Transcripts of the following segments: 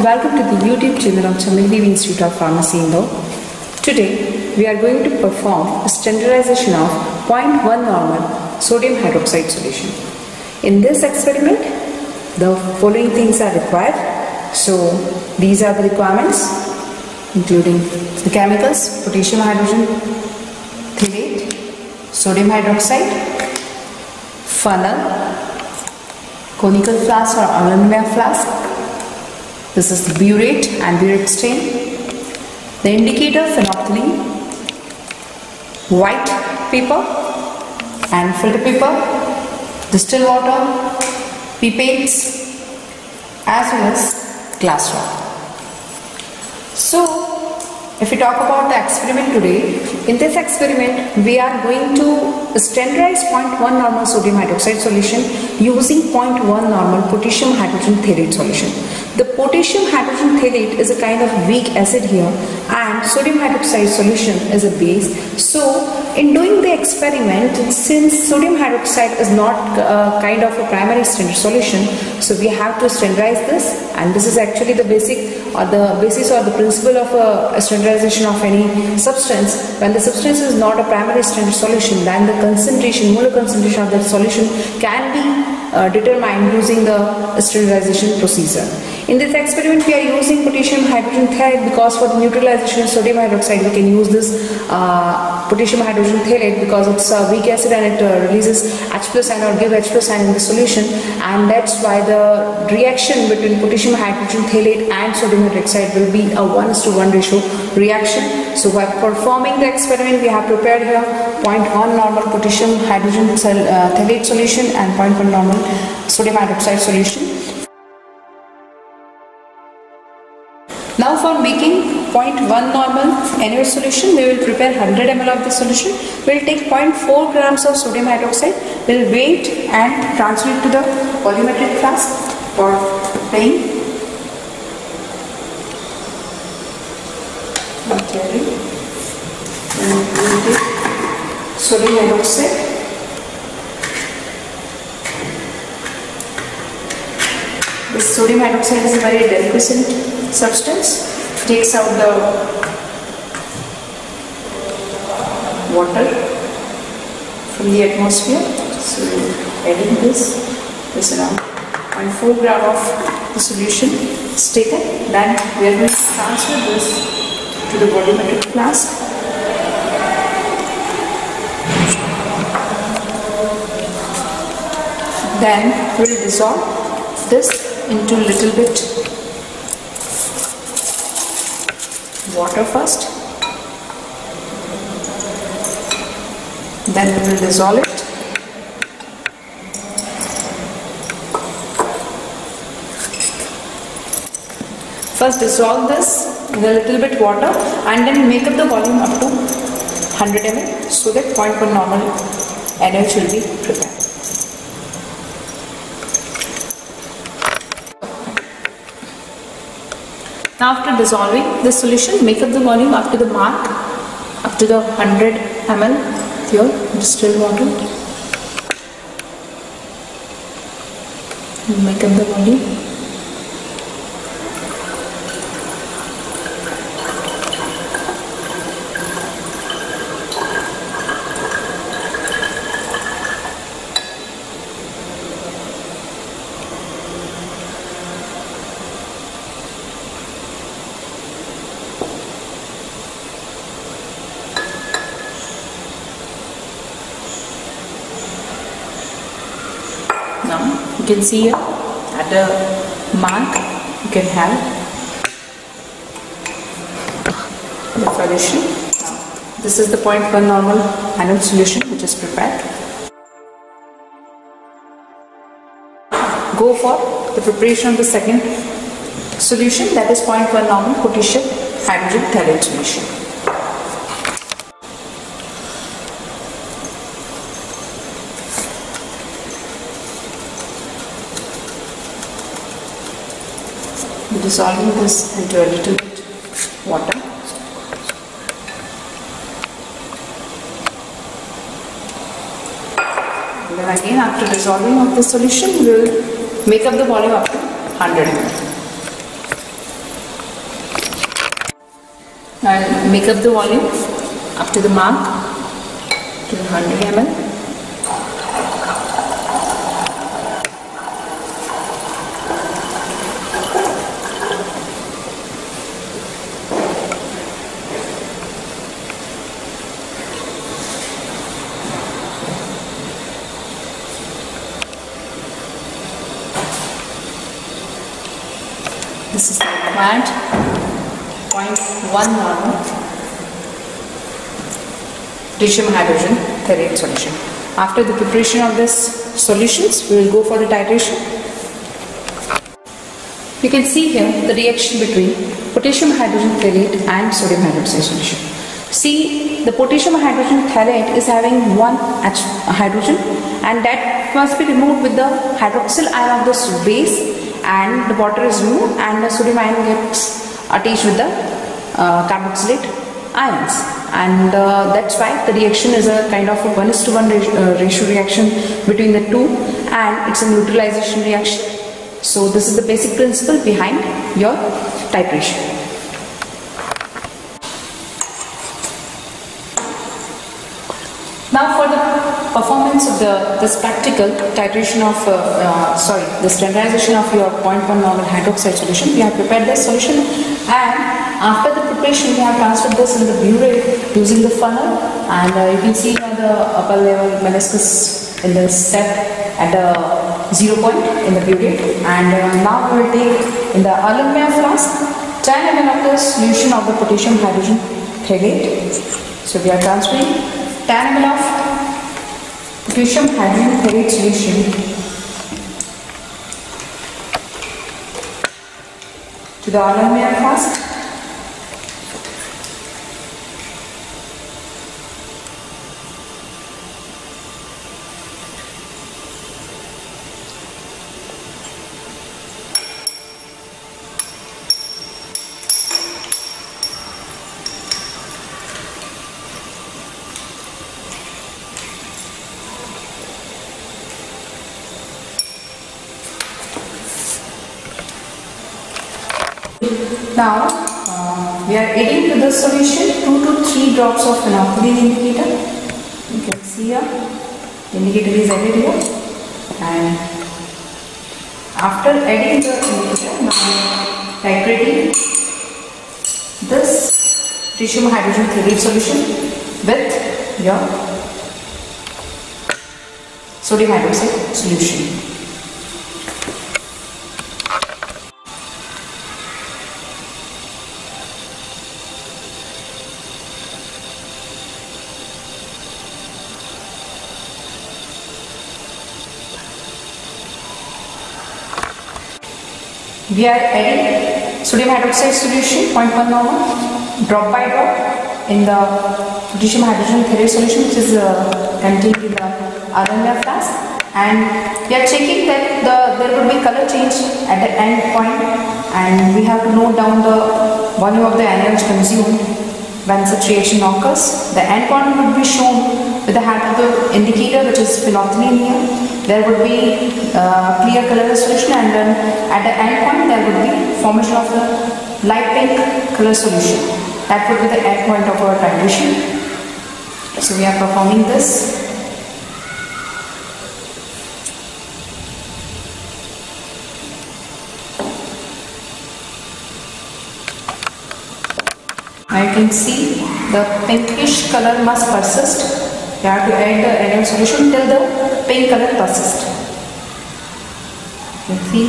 welcome to the YouTube channel of Chameli Institute of Pharmacy Indore. Today we are going to perform a standardization of 0.1 normal sodium hydroxide solution. In this experiment, the following things are required. So these are the requirements, including the chemicals: potassium hydrogen chelate, sodium hydroxide, funnel, conical flask or aluminum flask. This is the burette and burette stain, the indicator phenolphthalein, white paper and filter paper, distilled water, pipettes, as well as glass rod. So, if we talk about the experiment today, in this experiment we are going to standardize 0.1 normal sodium hydroxide solution using 0.1 normal potassium hydrogen chelate solution. The potassium hydrogen chelate is a kind of weak acid here and sodium hydroxide solution is a base. So in doing the experiment, since sodium hydroxide is not kind of a primary standard solution, so we have to standardize this, and this is actually the basic or the basis or the principle of a standardization of any substance. When the substance is not a primary standard solution, then the concentration, molar concentration of that solution can be determined using the standardization procedure. In this experiment we are using potassium hydrogen chelate because for the neutralization of sodium hydroxide we can use this potassium hydrogen chelate because it's a weak acid and it releases H plus ion or give H plus ion in the solution, and that's why the reaction between potassium hydrogen chelate and sodium hydroxide will be a 1:1 ratio reaction. So while performing the experiment we have prepared here 0.1 normal potassium hydrogen chelate solution and 0.1 normal sodium hydroxide solution. Now for making 0.1 normal NaOH solution, we will prepare 100 ml of the solution. We will take 0.4 grams of sodium hydroxide, we will weight and transfer it to the volumetric flask for weighing. Okay. And we will take sodium hydroxide. This sodium hydroxide is a very delicate substance, takes out the water from the atmosphere. So adding this around 0.4 gram of the solution is taken. Then we are going to transfer this to the volumetric flask. Then we will dissolve this into a little bit water first, then we will dissolve it. First dissolve this in a little bit water and then make up the volume up to 100 ml so that 0.1 normal NaOH will be prepared. Now after dissolving the solution, make up the volume up to the mark, up to the 100 ml your distilled water. Make up the volume. Now you can see here at the mark you can have the solution. Now, this is the 0.1 normal NaOH solution which is prepared. Go for the preparation of the second solution, that is 0.1 normal potassium hydrogen chelate solution. Dissolving this into a little bit water. And then again, after dissolving of the solution, we will make up the volume up to 100 ml. make up the volume up to the mark, to the 100 ml. This is the required 0.1 normal potassium hydrogen therate solution. After the preparation of this solutions, we will go for the titration. You can see here the reaction between potassium hydrogen therate and sodium hydroxide solution. See, the potassium hydrogen therate is having one hydrogen, and that must be removed with the hydroxyl ion of this base, and the water is removed and the sodium ion gets attached with the carboxylate ions, and that's why the reaction is a kind of a 1:1 ratio reaction between the two, and it's a neutralization reaction. So this is the basic principle behind your titration. Now for the performance of this practical titration of the standardization of your 0.1 normal hydroxide solution, we have prepared this solution, and after the preparation we have transferred this in the burette using the funnel, and you can see here the upper level meniscus in the set at the 0 point in the burette, and now we will take in the aluminium flask 10 ml of the solution of the potassium hydrogen therate. So we are transferring 10 ml of potassium hydrogen therate solution to the aluminium flask. Now we are adding to this solution 2 to 3 drops of phenolphthalein indicator. You can see here the indicator is added here, and after adding the indicator, now we are titrating this potassium hydrogen therate solution with your sodium hydroxide solution. We are adding sodium hydroxide solution 0.1 normal drop by drop in the potassium hydrogen therate solution, which is contained in the aluminium flask, and we are checking that there will be color change at the end point, and we have to note down the volume of the energy consumed when such reaction occurs. The end point would be shown with the help of the indicator, which is phenolphthalein here. There would be clear color solution, and then at the end point there would be formation of the light pink color solution. That would be the end point of our titration. So we are performing this. Now you can see the pinkish color must persist. You have to add the NaOH solution till the pink color persists. You can see.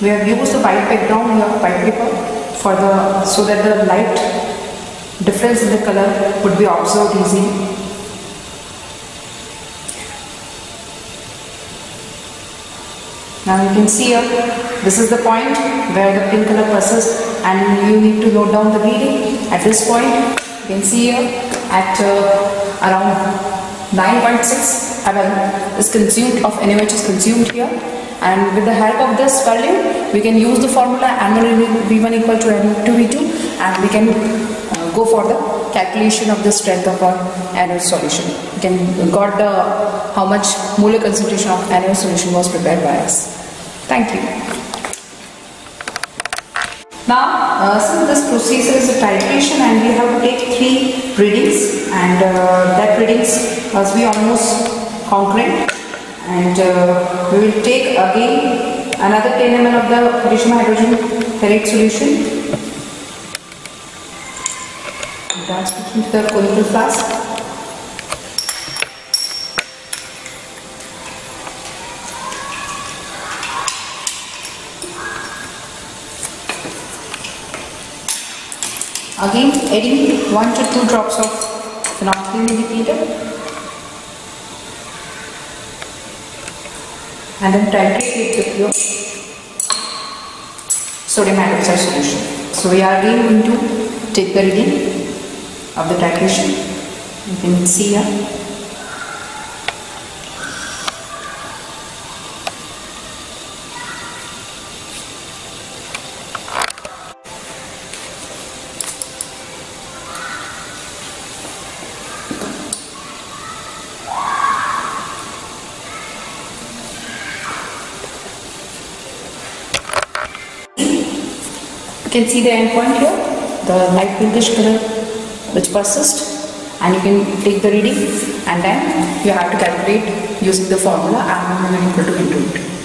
We have used the white background here, white paper, so that the light difference in the color would be observed easily. Now you can see here, this is the point where the pink color persists, and you need to note down the reading. At this point, you can see here at around 9.6 ml is consumed of NaOH is consumed here, and with the help of this value, we can use the formula N1 V1 equal to N2 V2, and we can go for the calculation of the strength of our NaOH solution. You can got the how much molar concentration of NaOH solution was prepared by us. Thank you. Now, since this procedure is a titration and we have to take 3 readings, and that readings must be almost concurrent, and we will take again another 10 ml of the potassium hydrogen ferrate solution. Transfer into the conical flask. Again adding 1 to 2 drops of phenolphthalein indicator, and then titrate with the pure sodium hydroxide solution. So we are again going to take the reading of the titration. You can see here. You can see the end point here, the light pinkish color which persists, and you can take the reading and then you have to calculate using the formula and equal to into it.